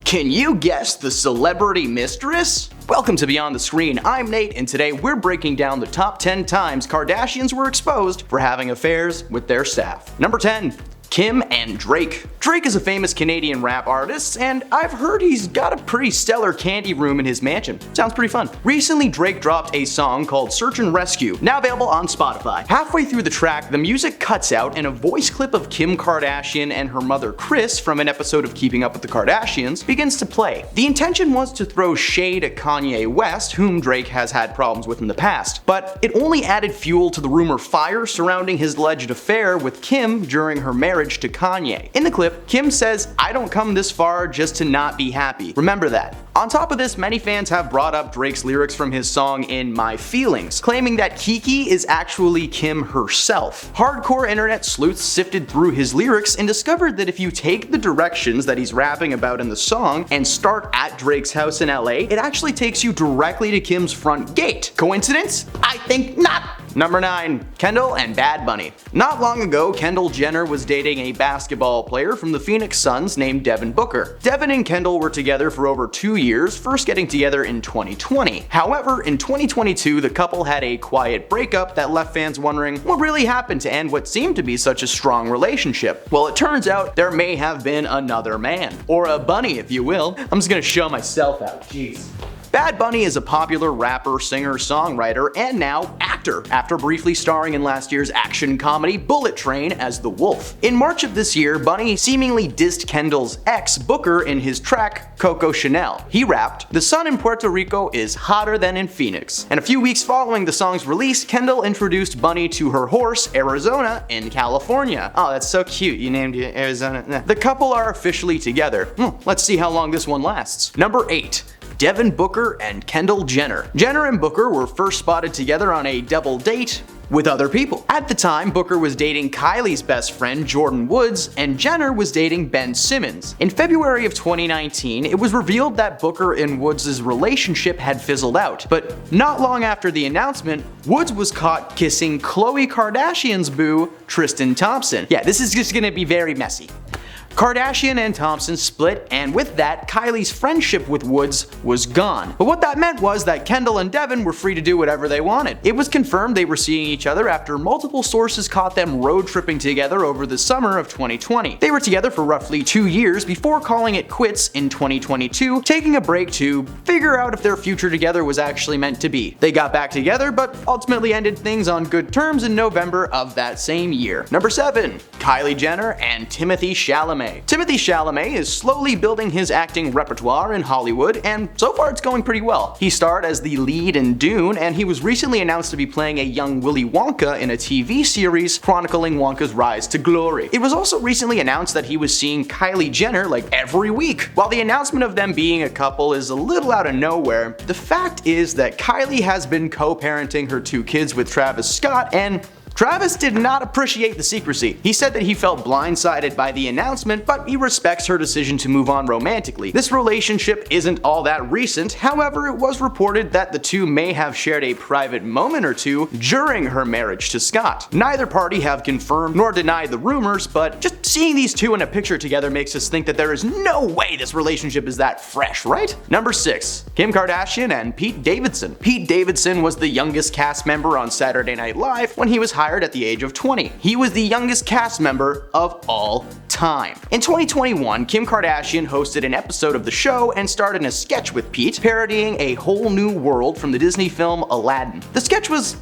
Can you guess the celebrity mistress? Welcome to Beyond the Screen, I'm Nate, and today we're breaking down the top 10 times Kardashians were exposed for having affairs with their staff. Number 10. Kim and Drake. Drake is a famous Canadian rap artist, and I've heard he's got a pretty stellar candy room in his mansion. Sounds pretty fun. Recently, Drake dropped a song called Search and Rescue, now available on Spotify. Halfway through the track, the music cuts out and a voice clip of Kim Kardashian and her mother Kris from an episode of Keeping Up with the Kardashians begins to play. The intention was to throw shade at Kanye West, whom Drake has had problems with in the past, but it only added fuel to the rumor fire surrounding his alleged affair with Kim during her marriage to Kanye. In the clip, Kim says, "I don't come this far just to not be happy. Remember that." On top of this, many fans have brought up Drake's lyrics from his song In My Feelings, claiming that Kiki is actually Kim herself. Hardcore internet sleuths sifted through his lyrics and discovered that if you take the directions that he's rapping about in the song and start at Drake's house in LA, it actually takes you directly to Kim's front gate. Coincidence? I think not. Number 9. Kendall and Bad Bunny. Not long ago, Kendall Jenner was dating a basketball player from the Phoenix Suns named Devin Booker. Devin and Kendall were together for over 2 years, first getting together in 2020. However, in 2022, the couple had a quiet breakup that left fans wondering what really happened to end what seemed to be such a strong relationship. Well, it turns out there may have been another man. Or a bunny, if you will. I'm just gonna show myself out, jeez. Bad Bunny is a popular rapper, singer, songwriter, and now actor, after briefly starring in last year's action comedy Bullet Train as the Wolf. In March of this year, Bunny seemingly dissed Kendall's ex, Booker, in his track Coco Chanel. He rapped, "The sun in Puerto Rico is hotter than in Phoenix." And a few weeks following the song's release, Kendall introduced Bunny to her horse, Arizona, in California. Oh, that's so cute, you named it Arizona. The couple are officially together. Let's see how long this one lasts. Number 8. Devin Booker and Kendall Jenner. Jenner and Booker were first spotted together on a double date with other people. At the time, Booker was dating Kylie's best friend, Jordyn Woods, and Jenner was dating Ben Simmons. In February of 2019, it was revealed that Booker and Woods' relationship had fizzled out, but not long after the announcement, Woods was caught kissing Khloe Kardashian's boo, Tristan Thompson. Yeah, this is just gonna be very messy. Kardashian and Thompson split, and with that, Kylie's friendship with Woods was gone. But what that meant was that Kendall and Devin were free to do whatever they wanted. It was confirmed they were seeing each other after multiple sources caught them road tripping together over the summer of 2020. They were together for roughly 2 years before calling it quits in 2022, taking a break to figure out if their future together was actually meant to be. They got back together, but ultimately ended things on good terms in November of that same year. Number 7. Kylie Jenner and Timothee Chalamet. Timothee Chalamet is slowly building his acting repertoire in Hollywood, and so far it's going pretty well. He starred as the lead in Dune, and he was recently announced to be playing a young Willy Wonka in a TV series chronicling Wonka's rise to glory. It was also recently announced that he was seeing Kylie Jenner like every week. While the announcement of them being a couple is a little out of nowhere, the fact is that Kylie has been co-parenting her 2 kids with Travis Scott, and Travis did not appreciate the secrecy. He said that he felt blindsided by the announcement, but he respects her decision to move on romantically. This relationship isn't all that recent, however, it was reported that the two may have shared a private moment or two during her marriage to Scott. Neither party have confirmed nor denied the rumors, but just seeing these two in a picture together makes us think that there is no way this relationship is that fresh, right? Number 6. Kim Kardashian and Pete Davidson. Pete Davidson was the youngest cast member on Saturday Night Live when he was hired at the age of 20. He was the youngest cast member of all time. In 2021, Kim Kardashian hosted an episode of the show and starred in a sketch with Pete, parodying A Whole New World from the Disney film Aladdin. The sketch was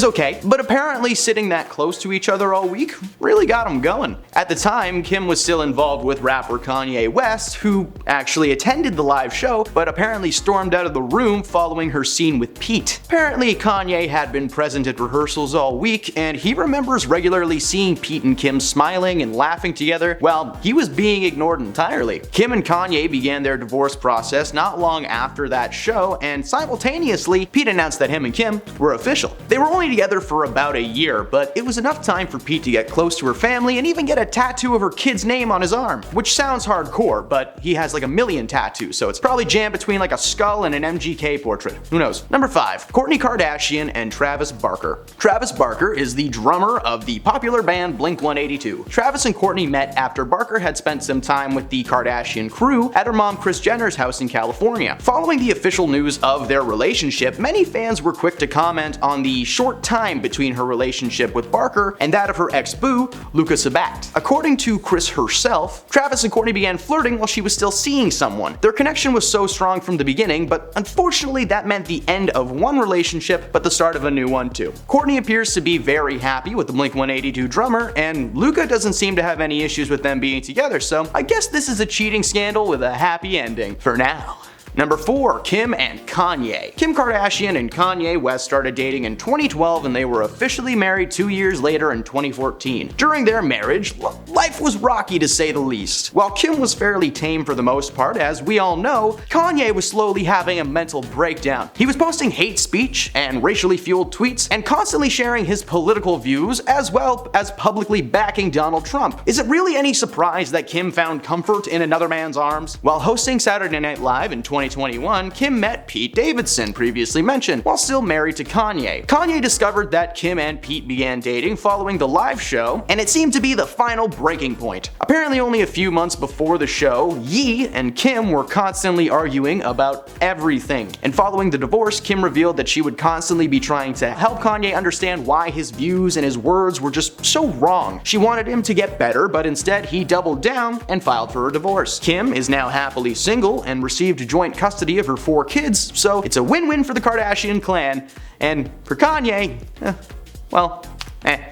okay, but apparently sitting that close to each other all week really got them going. At the time, Kim was still involved with rapper Kanye West, who actually attended the live show, but apparently stormed out of the room following her scene with Pete. Apparently, Kanye had been present at rehearsals all week, and he remembers regularly seeing Pete and Kim smiling and laughing together while he was being ignored entirely. Kim and Kanye began their divorce process not long after that show, and simultaneously, Pete announced that him and Kim were official. They were only together for about a year, but it was enough time for Pete to get close to her family and even get a tattoo of her kid's name on his arm, which sounds hardcore, but he has like a million tattoos, so it's probably jammed between like a skull and an MGK portrait. Who knows? Number 5. Kourtney Kardashian and Travis Barker. Travis Barker is the drummer of the popular band Blink-182. Travis and Kourtney met after Barker had spent some time with the Kardashian crew at her mom Kris Jenner's house in California. Following the official news of their relationship, many fans were quick to comment on the short time between her relationship with Barker and that of her ex-boo, Luka Sabat. According to Kris herself, Travis and Kourtney began flirting while she was still seeing someone. Their connection was so strong from the beginning, but unfortunately that meant the end of one relationship but the start of a new one too. Kourtney appears to be very happy with the Blink-182 drummer, and Luka doesn't seem to have any issues with them being together, so I guess this is a cheating scandal with a happy ending for now. Number 4. Kim and Kanye. Kim Kardashian and Kanye West started dating in 2012 and they were officially married 2 years later in 2014. During their marriage, life was rocky to say the least. While Kim was fairly tame for the most part, as we all know, Kanye was slowly having a mental breakdown. He was posting hate speech and racially fueled tweets and constantly sharing his political views as well as publicly backing Donald Trump. Is it really any surprise that Kim found comfort in another man's arms? While hosting Saturday Night Live in 2021, Kim met Pete Davidson, previously mentioned, while still married to Kanye. Kanye discovered that Kim and Pete began dating following the live show, and it seemed to be the final breaking point. Apparently only a few months before the show, Ye and Kim were constantly arguing about everything. And following the divorce, Kim revealed that she would constantly be trying to help Kanye understand why his views and his words were just so wrong. She wanted him to get better, but instead he doubled down and filed for a divorce. Kim is now happily single and received joint custody of her 4 kids, so it's a win-win for the Kardashian clan, and for Kanye, well,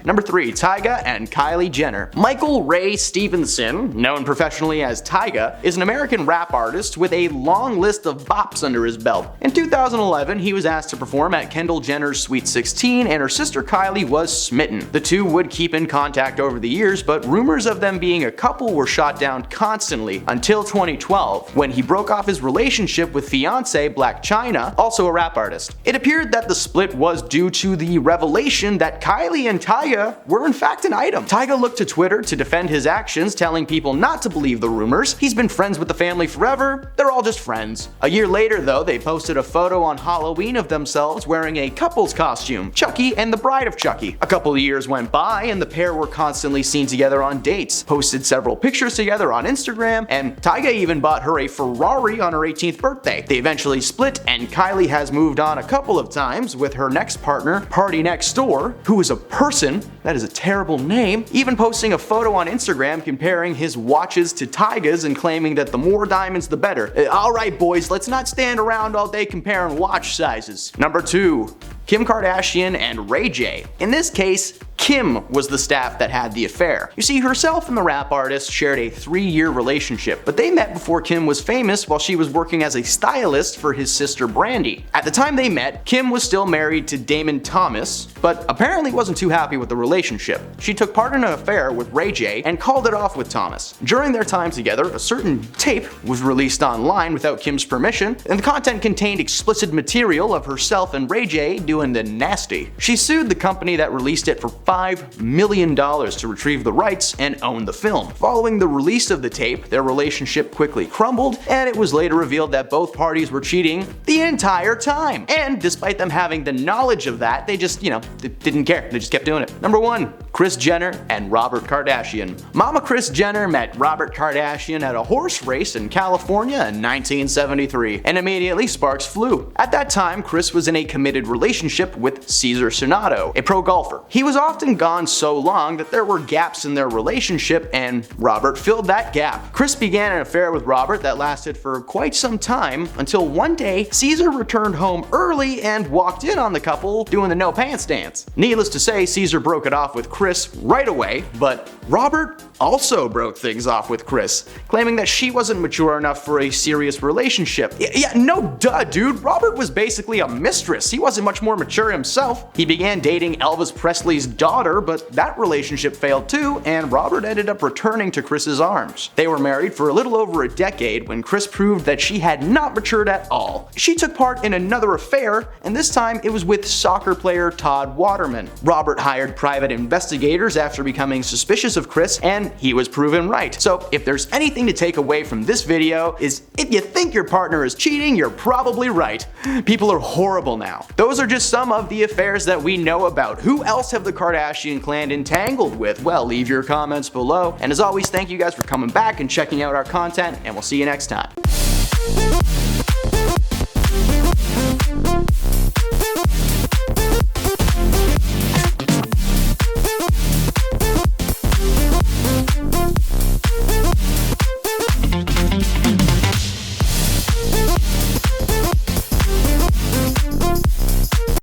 Number 3. Tyga and Kylie Jenner. Michael Ray Stevenson, known professionally as Tyga, is an American rap artist with a long list of bops under his belt. In 2011, he was asked to perform at Kendall Jenner's Sweet 16, and her sister Kylie was smitten. The two would keep in contact over the years, but rumors of them being a couple were shot down constantly until 2012, when he broke off his relationship with fiancée Blac Chyna, also a rap artist. It appeared that the split was due to the revelation that Kylie and Tyga were in fact an item. Tyga looked to Twitter to defend his actions, telling people not to believe the rumors. He's been friends with the family forever, they're all just friends. A year later though, they posted a photo on Halloween of themselves wearing a couple's costume, Chucky and the bride of Chucky. A couple of years went by and the pair were constantly seen together on dates, posted several pictures together on Instagram, and Tyga even bought her a Ferrari on her 18th birthday. They eventually split, and Kylie has moved on a couple of times with her next partner, Party Next Door, who is a person. That is a terrible name, even posting a photo on Instagram comparing his watches to Tyga's and claiming that the more diamonds the better. Alright boys, let's not stand around all day comparing watch sizes. Number 2. Kim Kardashian and Ray J. In this case, Kim was the staff that had the affair. You see, herself and the rap artist shared a 3-year relationship, but they met before Kim was famous while she was working as a stylist for his sister Brandy. At the time they met, Kim was still married to Damon Thomas, but apparently wasn't too happy with the relationship. She took part in an affair with Ray J and called it off with Thomas. During their time together, a certain tape was released online without Kim's permission, and the content contained explicit material of herself and Ray J doing the nasty. She sued the company that released it for $5 million to retrieve the rights and own the film. Following the release of the tape, their relationship quickly crumbled, and it was later revealed that both parties were cheating the entire time. And despite them having the knowledge of that, they just, didn't care. They just kept doing it. Number 1. Kris Jenner and Robert Kardashian. Mama Kris Jenner met Robert Kardashian at a horse race in California in 1973, and immediately sparks flew. At that time, Kris was in a committed relationship with Cesar Sonato, a pro golfer. He was often gone so long that there were gaps in their relationship, and Robert filled that gap. Kris began an affair with Robert that lasted for quite some time until one day Cesar returned home early and walked in on the couple doing the no pants dance. Needless to say, Cesar broke it off with Kris right away, but Robert also broke things off with Kris, claiming that she wasn't mature enough for a serious relationship. Yeah, no duh, dude. Robert was basically a mistress. He wasn't much more mature himself. He began dating Elvis Presley's daughter daughter, but that relationship failed too, and Robert ended up returning to Kris's arms. They were married for a little over a decade when Kris proved that she had not matured at all. She took part in another affair, and this time it was with soccer player Todd Waterman. Robert hired private investigators after becoming suspicious of Kris, and he was proven right. So if there's anything to take away from this video, is if you think your partner is cheating, you're probably right. People are horrible now. Those are just some of the affairs that we know about. Who else have the Kardashian clan entangled with? Well, leave your comments below. And as always, thank you guys for coming back and checking out our content, and we'll see you next time.